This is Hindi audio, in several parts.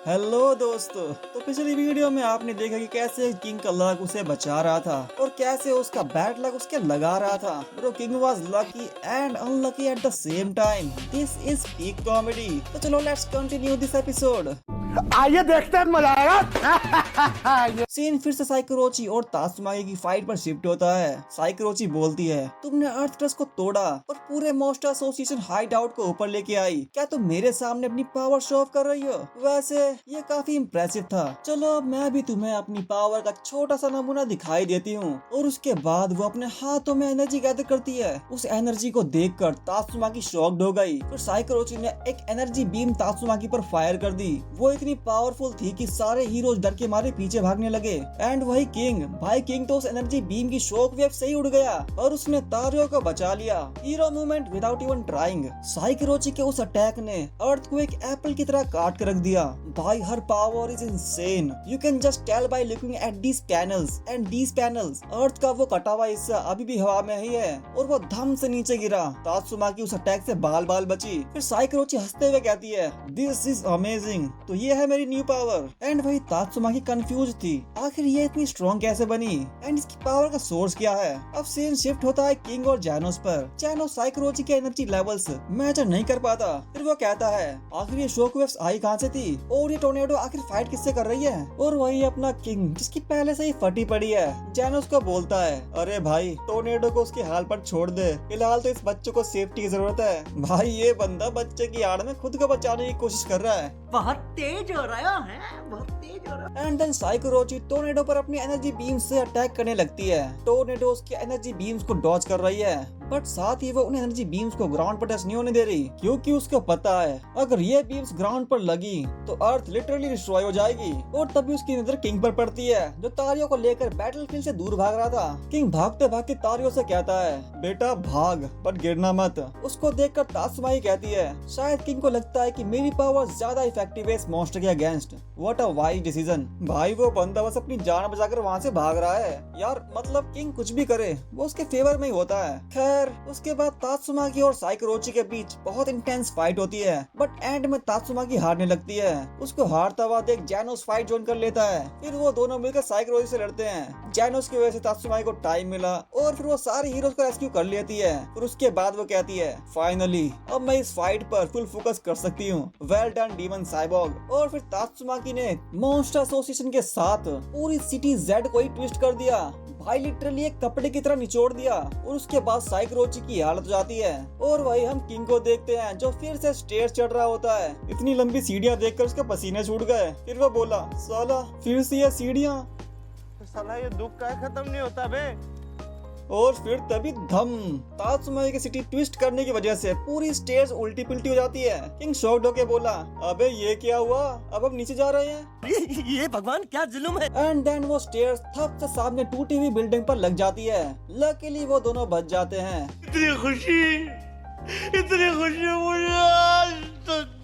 हेलो दोस्तों। तो पिछली वीडियो में आपने देखा कि कैसे किंग का लक उसे बचा रहा था और कैसे उसका बैड लक उसके लगा रहा था। Bro, king was lucky and unlucky at the same time. This is peak comedy. तो चलो लेट्स कंटिन्यू दिस एपिसोड। आइए देखते हैं, मजा आएगा। सीन फिर से साइकोरोची और तात्सुमागी की फाइट पर शिफ्ट होता है। साइकोरोची बोलती है, तुमने अर्थ ट्रस्ट को तोड़ा और पूरे मोस्ट एसोसिएशन हाइड आउट को ऊपर लेके आई। क्या तुम मेरे सामने अपनी पावर शो ऑफ कर रही हो? वैसे ये काफी इम्प्रेसिव था। चलो अब मैं भी तुम्हें अपनी पावर का छोटा सा नमूना दिखाई देती हूँ। और उसके बाद वो अपने हाथों में एनर्जी गैदर करती है। उस एनर्जी को देखकर तात्सुमागी शॉक्ड हो गई। फिर साइकोरोची ने एक एनर्जी बीम तात्सुमागी पर फायर कर दी। वो इतनी पावरफुल थी कि सारे हीरोज डर के मारे पीछे भागने लगे। एंड वही किंग, भाई किंग तो उस एनर्जी बीम की शॉक वेव से ही उड़ गया और उसने तारियो को बचा लिया। Hero movement without even trying. साइकोरोची के उस अटैक ने अर्थ को एक एप्पल की तरह काट कर रख दिया। भाई her power is insane. You can just tell by looking at these panels and these panels. Earth का वो कटा हुआ हिस्सा अभी भी हवा में ही है और वो धम से नीचे गिरा। तात्सुमागी उस अटैक से बाल बाल बची। फिर साइकोरोची हंसते हुए कहती है, दिस इज अमेजिंग। तो ये है मेरी न्यू पावर। एंड वही तात्सुमागी कंफ्यूज थी, आखिर ये इतनी स्ट्रॉन्ग कैसे बनी एंड इसकी पावर का सोर्स क्या है। अब सीन शिफ्ट होता है किंग और जैनोस पर। जैनोस साइकोरोची के एनर्जी लेवल्स मैच नहीं कर पाता। फिर वो कहता है, आखिर ये शॉक वेव्स आई कहां से थी और ये टोर्नेडो आखिर फाइट किससे कर रही है। और वही अपना किंग जिसकी पहले से ही फटी पड़ी है, जैनोस को बोलता है, अरे भाई टोर्नेडो को उसके हाल पर छोड़ दे, फिलहाल तो इस बच्चे को सेफ्टी की जरूरत है। भाई ये बंदा बच्चे की आड़ में खुद को बचाने की कोशिश कर रहा है। बहुत तेज हो रहा है, बहुत तेज हो रहा है। एंड देन साइकोरोची टोर्नेडो पर अपनी एनर्जी बीम से अटैक करने लगती है। टोर्नेडो उसकी एनर्जी बीम्स को डॉज कर रही है, बट साथ ही वो उन एनर्जी बीम्स को ग्राउंड पर टच नहीं होने दे रही, क्योंकि उसको पता है अगर ये बीम्स ग्राउंड पर लगी तो अर्थ लिटरली डिस्ट्रॉय हो जाएगी। और तभी उसकी नजर किंग पर पड़ती है, जो तारियो को लेकर बैटलफील्ड से दूर भाग रहा था। किंग भागते भागते तारियो से कहता है, बेटा भाग बट गिरना मत। उसको देखकर तात्सुमागी कहती है, शायद किंग को लगता है कि मेरी पावर ज्यादा इफेक्टिव है इस मॉन्स्टर के against. What a wise decision. भाई वो बंदा बस अपनी जान बचाकर वहाँ से भाग रहा है यार। मतलब किंग कुछ भी करे वो उसके फेवर में ही होता है। खैर उसके बाद तात्सुमागी और साइकोरोची के बीच बहुत इंटेंस फाइट होती है, बट एंड में तात्सुमागी हारने लगती है। उसको हारता हुआ देख जैनोस फाइट ज्वाइन कर लेता है। फिर वो दोनों मिलकर साइकोरोची से लड़ते हैं। जैनोस की वजह से तात्सुमागी को टाइम मिला और फिर वो सारे हीरोज को रेस्क्यू कर लेती है। फिर उसके बाद वो कहती है, फाइनली अब मैं इस फाइट पर फुल फोकस कर सकती हूँ। Well done demon cyborg. और फिर तात्सुमागी ने मॉन्स्टर एसोसिएशन के साथ पूरी सिटी जेड को ही ट्विस्ट कर दिया। भाई लिटरली एक कपड़े की तरह निचोड़ दिया। और उसके बाद साइकोरोची की हालत हो जाती है। और वही हम किंग को देखते हैं, जो फिर से स्टेयर्स चढ़ रहा होता है। इतनी लंबी सीढ़ियां देखकर उसके पसीने छूट गए। फिर वो बोला, साला फिर से ये सीढ़ियां। साला ये दुख का खत्म नहीं होता बे। और फिर तभी धम, तात्सुमागी की सिटी ट्विस्ट करने की वजह से पूरी स्टेयर्स उल्टी पुल्टी हो जाती है। किंग शॉक्ड होके बोला, अबे ये क्या हुआ, अब हम नीचे जा रहे हैं। ये भगवान क्या जुल्म है। एंड देन वो स्टेयर्स थप से सामने टूटी हुई बिल्डिंग पर लग जाती है। लकीली वो दोनों बच जाते हैं। इतनी खुशी मुझे आज तक।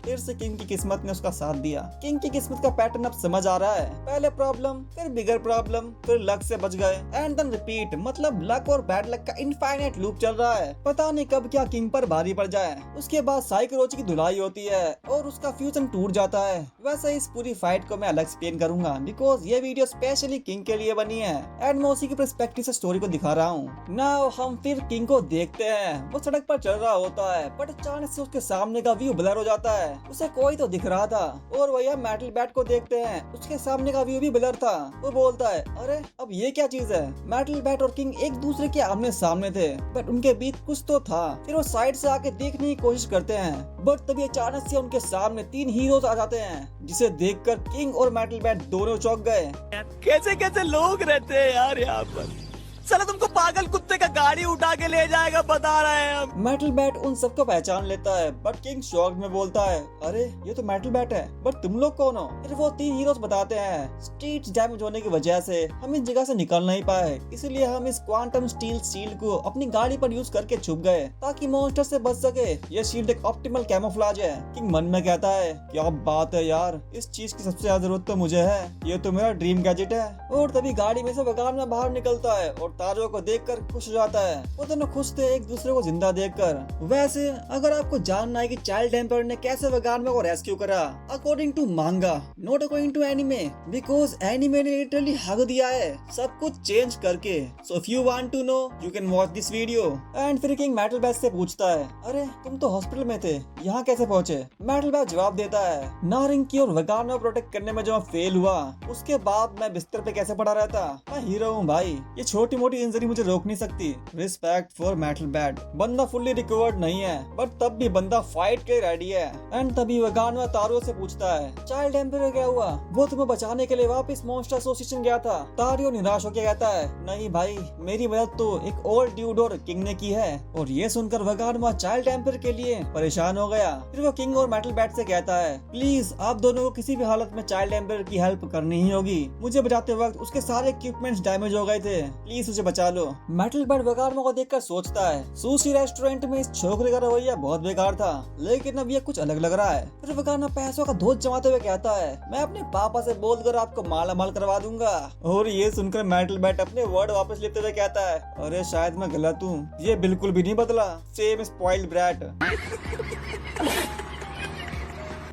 फिर से किंग की किस्मत ने उसका साथ दिया। किंग की किस्मत का पैटर्न अब समझ आ रहा है। पहले प्रॉब्लम, फिर बिगर प्रॉब्लम, फिर लक से बच गए। And then repeat. मतलब लक और बैड लक का इनफाइनाइट लूप चल रहा है। पता नहीं कब क्या किंग पर भारी पड़ जाए। उसके बाद साइकोरोची की धुलाई होती है और उसका फ्यूजन टूट जाता है। वैसे इस पूरी फाइट को मैं अलग एक्सप्लेन करूंगा, बिकॉज ये वीडियो स्पेशली किंग के लिए बनी है एंड मैं उसी के पर्सपेक्टिव से स्टोरी को दिखा रहा हूँ। नाउ हम फिर किंग को देखते हैं। वो सड़क पर चल रहा होता है, बट अचानक से उसके सामने का व्यू ब्लर हो जाता है। उसे कोई तो दिख रहा था। और वही हम मेटल बैट को देखते हैं, उसके सामने का व्यू भी ब्लर था। वो बोलता है, अरे अब ये क्या चीज है। मेटल बैट और किंग एक दूसरे के आमने सामने थे, बट उनके बीच कुछ तो था। फिर वो साइड से आके देखने की कोशिश करते हैं, बट तभी अचानक से उनके सामने 3 हीरोज आ जाते हैं, जिसे देखकर किंग और मेटल बैट दोनों चौंक गए। कैसे कैसे लोग रहते हैं यार यहाँ पर। साला तुमको पागल कुत्ते का गाड़ी उठा के ले जाएगा, बता रहे हैं हम। मेटल बैट उन सबको पहचान लेता है, बट किंग शॉक में बोलता है, अरे ये तो मेटल बैट है, बट तुम लोग कौन हो। फिर वो 3 हीरोज बताते हैं, स्ट्रीट डैमेज होने की वजह से हम इस जगह से निकल नहीं पाए, इसलिए हम इस क्वांटम स्टील शील्ड को अपनी गाड़ी पर यूज करके छुप गए ताकि मॉन्स्टर से बच सके। ये शील्ड एक ऑप्टिमल कैमोफ्लेज है। किंग मन में कहता है, क्या बात है यार, इस चीज की सबसे ज्यादा जरूरत तो मुझे है, ये तो मेरा ड्रीम गैजेट है। और तभी गाड़ी में से वगान में बाहर निकलता है और तारो को देखकर खुश हो जाता है। वो दोनों खुश थे एक दूसरे को जिंदा देखकर। वैसे अगर आपको जानना है कि चाइल्ड एम्पर ने कैसे वगानवा को रेस्क्यू करा, according to manga, not according to anime, because anime ने लिटरली हक दिया है सब कुछ चेंज करके। So if you want to know you can watch this video. And फिर किंग मेटल बैट से पूछता है, अरे तुम तो हॉस्पिटल में थे, यहाँ कैसे पहुँचे? मेटल बैट जवाब देता है, नारिंग की और वगानवा प्रोटेक्ट करने में जो मैं फेल हुआ, उसके बाद मैं बिस्तर पे कैसे पड़ा रहता? मैं हीरो हूँ भाई, ये छोटी मोटी इंजरी मुझे रोक नहीं सकती। Respect for metal bat. बंदा फुल्ली रिकवर्ड नहीं है, बट तब भी बंदा फाइट के रेडी है। एंड तभी वगानवा तारो से पूछता है, चाइल्ड एम्पर क्या हुआ? वो तुम्हें बचाने के लिए वापस मॉन्स्टर एसोसिएशन गया था। तारियो निराश होकर कहता है, नहीं भाई, मेरी मदद तो एक ओल्ड ड्यूड और किंग ने की है। और ये सुनकर वगानवा चाइल्ड एम्पर के लिए परेशान हो गया। फिर वो किंग और मेटल बैट से कहता है, प्लीज आप दोनों को किसी भी हालत में चाइल्ड एम्पर की हेल्प करनी ही होगी। मुझे बचाते वक्त उसके सारे इक्विपमेंट्स डैमेज हो गए थे, प्लीज उसे बचा लो। मेटल बैट वगानवा को देखकर सोचता है, सुशी रेस्टोरेंट में इस छोकरे का रवैया बहुत बेकार था, लेकिन अब ये कुछ अलग लग रहा है। फिर वगानवा पैसों का धोत जमाते हुए कहता है, मैं अपने पापा से बोलकर आपको माला माल करवा दूंगा। और ये सुनकर मेटल बैट अपने वर्ड वापस लेते हुए कहता है, अरे शायद मैं गलत हूँ, ये बिल्कुल भी नहीं बदला, सेम स्पॉइल्ड ब्रैट।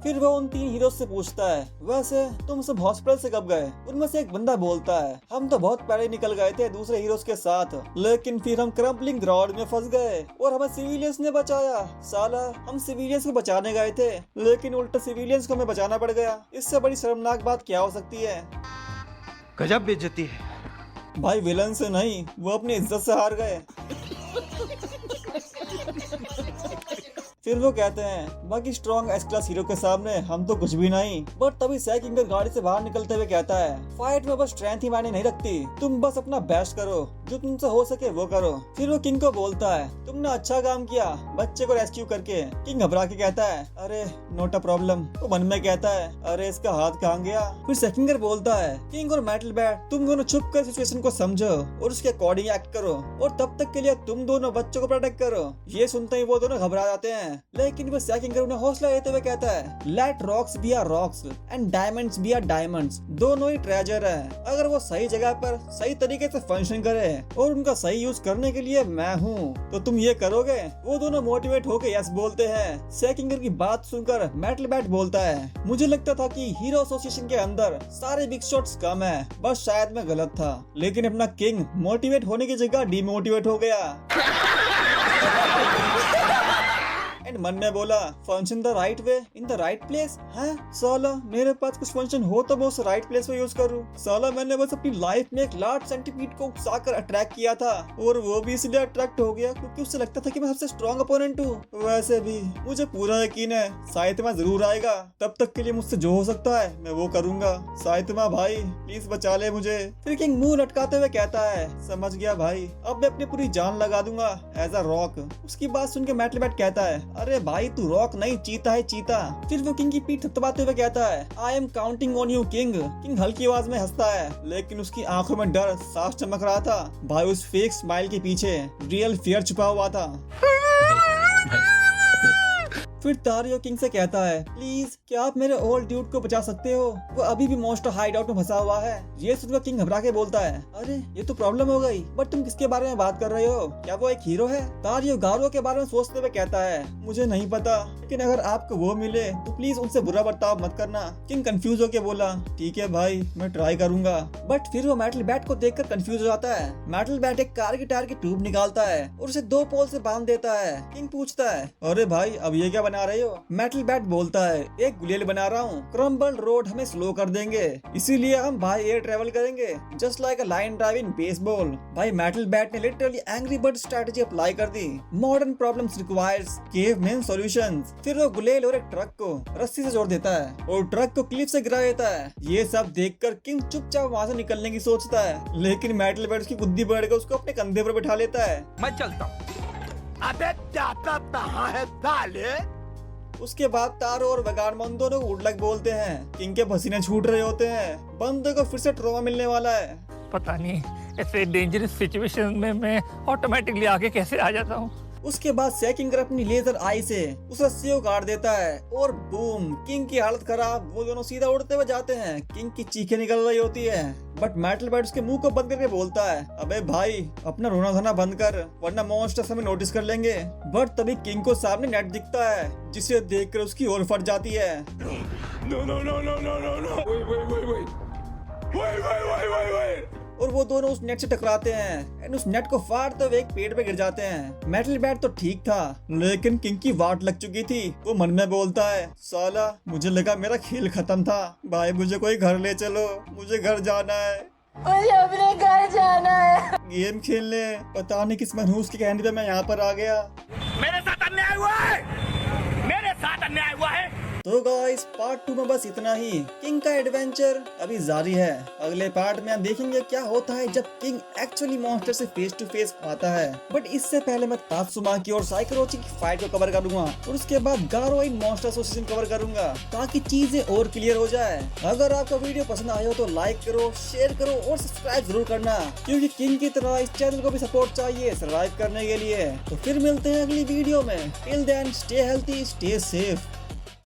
फिर वो उन 3 हीरो से पूछता है, वैसे तुम सब हॉस्पिटल से कब गए? उनमें से एक बंदा बोलता है, हम तो बहुत पहले निकल गए थे दूसरे हीरोज के साथ, लेकिन फिर हम क्रम्पलिंग ग्राउंड में फंस गए और हमें सिविलियंस ने बचाया। साला, हम सिविलियंस को बचाने गए थे, लेकिन उल्टा सिविलियंस को हमें बचाना पड़ गया। इससे बड़ी शर्मनाक बात क्या हो सकती है? गजब बेइज्जती है भाई, विलन से नहीं, वो अपनी इज्जत से हार गए। फिर वो कहते हैं, बाकी स्ट्रॉन्ग एस क्लास हीरो के सामने हम तो कुछ भी नहीं। बट तभी सैक इंगर गाड़ी से बाहर निकलते हुए कहता है, फाइट में बस स्ट्रेंथ ही मायने नहीं रखती, तुम बस अपना बेस्ट करो, जो तुमसे हो सके वो करो। फिर वो किंग को बोलता है, तुमने अच्छा काम किया बच्चे को रेस्क्यू करके। किंग घबरा के कहता है, अरे नोट अ प्रॉब्लम। वो मन में कहता है, अरे इसका हाथ कहाँ गया? फिर सेकिंगर बोलता है, किंग और मेटल बैट, तुम दोनों छुप कर सिचुएशन को समझो और उसके अकॉर्डिंग एक्ट करो, और तब तक के लिए तुम दोनों बच्चों को प्रोटेक्ट करो। ये सुनते ही वो दोनों घबरा जाते हैं, लेकिन वो सेकिंगर उन्हें हौसला देते हुए कहता है, let rocks be are rocks and diamonds be are diamonds. दोनों ही ट्रेजर है, अगर वो सही जगह पर सही तरीके से फंक्शन करे और उनका सही यूज करने के लिए मैं हूँ, तो तुम ये करोगे? वो दोनों मोटिवेट होकर यस बोलते हैं। सेकिंगर की बात सुनकर मेटल बैट बोलता है, मुझे लगता था कि हीरो एसोसिएशन के अंदर सारे बिग शॉट्स कम है, बस शायद मैं गलत था, लेकिन अपना किंग मोटिवेट होने की जगह डिमोटिवेट हो गया। एंड मन में बोला, function the right way in the right place है? साला, मेरे पास कुछ फंक्शन हो तो मैं उस राइट प्लेस पे यूज करूँ। साला, मैंने बस अपनी लाइफ में एक लार्ज सेंटीपीड को उकसाकर अट्रैक्ट किया था, और वो भी इसलिए अट्रैक्ट हो गया क्योंकि उससे लगता था कि मैं सबसे स्ट्रॉन्ग अपोनेंट हूँ। वैसे भी मुझे पूरा यकीन है साइतमा जरूर आएगा, तब तक के लिए मुझसे जो हो सकता है मैं वो करूंगा। साइतमा भाई, प्लीज बचा ले मुझे। फिर किंग मुंह लटकाते हुए कहता है, समझ गया भाई, अब मैं अपनी पूरी जान लगा दूंगा एज अ रॉक। उसकी बात सुन के मेटल बैट कहता है, अरे भाई तू रॉक नहीं, चीता है चीता। फिर वो किंग की पीठ थपथपाते हुए कहता है, I am counting on you king. King हल्की आवाज में हंसता है, लेकिन उसकी आंखों में डर साफ चमक रहा था। भाई, उस फेक स्माइल के पीछे रियल फियर छुपा हुआ था। फिर तारियो किंग से कहता है, प्लीज क्या आप मेरे ओल्ड ड्यूड को बचा सकते हो? वो अभी भी मॉन्स्टर हाइड आउट में फंसा हुआ है। ये सुनकर किंग घबरा के बोलता है, अरे ये तो प्रॉब्लम हो गई, बट तुम किसके बारे में बात कर रहे हो? क्या वो एक हीरो है? तारियो गारो के बारे में सोचते हुए कहता है, मुझे नहीं पता, लेकिन अगर आपको वो मिले तो प्लीज उनसे बुरा बर्ताव मत करना। किंग कंफ्यूज होकर बोला, ठीक है भाई, मैं ट्राई करूंगा। बट फिर वो मेटल बैट को देखकर कंफ्यूज हो जाता है। मेटल बैट एक कार की टायर की ट्यूब निकालता है और उसे 2 पोल से बांध देता है। किंग पूछता है, अरे भाई अब ये क्या बना रहे हो? मेटल बैट बोलता है, एक गुलेल बना रहा हूँ, क्रम्बल रोड हमें स्लो कर देंगे, इसीलिए हम बाय एयर ट्रेवल करेंगे, just like a line drive in baseball. भाई, मेटल बैट ने literally angry bird strategy apply कर दी। Modern problems requires caveman solutions. फिर वो गुलेल और एक ट्रक को रस्सी से जोड़ देता है और ट्रक को क्लिफ से गिरा देता है। ये सब देखकर किंग चुपचाप वहाँ से निकलने की सोचता है, लेकिन मेटल बैट उसकी बुद्धि बढ़ कर उसको अपने कंधे पर बैठा लेता है। मैं चलता हूँ। अबे जाता कहाँ है साले? उसके बाद तारो और वगानमन दोनों गुड लक बोलते हैं। किंग के पसीने छूट रहे होते हैं, बंदे को फिर से ट्रॉमा मिलने वाला है। पता नहीं ऐसे डेंजरस सिचुएशन में मैं ऑटोमेटिकली आगे कैसे आ जाता हूँ। उसके बाद सेकिंगर अपनी लेजर आई से उस रस्सी को काट देता है और बूम, किंग की हालत खराब। वो दोनों सीधा उड़ते हुए जाते हैं। किंग की चीखें निकल रही होती है, बट मेटल बैट उसके मुंह को बंद करके बोलता है, अबे भाई अपना रोना धोना बंद कर, वरना मॉन्स्टर्स हमें नोटिस कर लेंगे। बट तभी किंग को सामने नेट दिखता है, जिसे देखकर उसकी और फट जाती है। No, no, no, no, no, no, no. Wait. और वो दोनों उस नेट से टकराते हैं एंड उस नेट को फाड़ते हुए एक पेड़ पे गिर जाते हैं। मेटल बैट तो ठीक था, लेकिन किंग की वाट लग चुकी थी। वो मन में बोलता है, साला मुझे लगा मेरा खेल खत्म था, भाई मुझे कोई घर ले चलो, मुझे घर जाना है, मुझे अपने घर जाना है। गेम खेलने। पता नहीं किस मनहूस के कहने पे मैं यहाँ पर आ गया। मेरे साथ अन्याय हुआ है, मेरे साथ अन्याय हुआ है। तो गाइस पार्ट 2 में बस इतना ही। किंग का एडवेंचर अभी जारी है। अगले पार्ट में हम देखेंगे क्या होता है जब किंग एक्चुअली मॉन्स्टर से फेस टू फेस आता है। बट इससे पहले मैं तात्सुमाकी और साइकोरोची की फाइट को कवर करूंगा और उसके बाद गारो इन मॉन्स्टर एसोसिएशन कवर करूंगा, ताकि चीजें और क्लियर हो जाए। अगर आपको वीडियो पसंद आया हो तो लाइक करो, शेयर करो और सब्सक्राइब जरूर करना, क्योंकि किंग की तरह इस चैनल को भी सपोर्ट चाहिए सर्वाइव करने के लिए। तो फिर मिलते हैं अगली वीडियो में। Till then stay healthy, stay safe.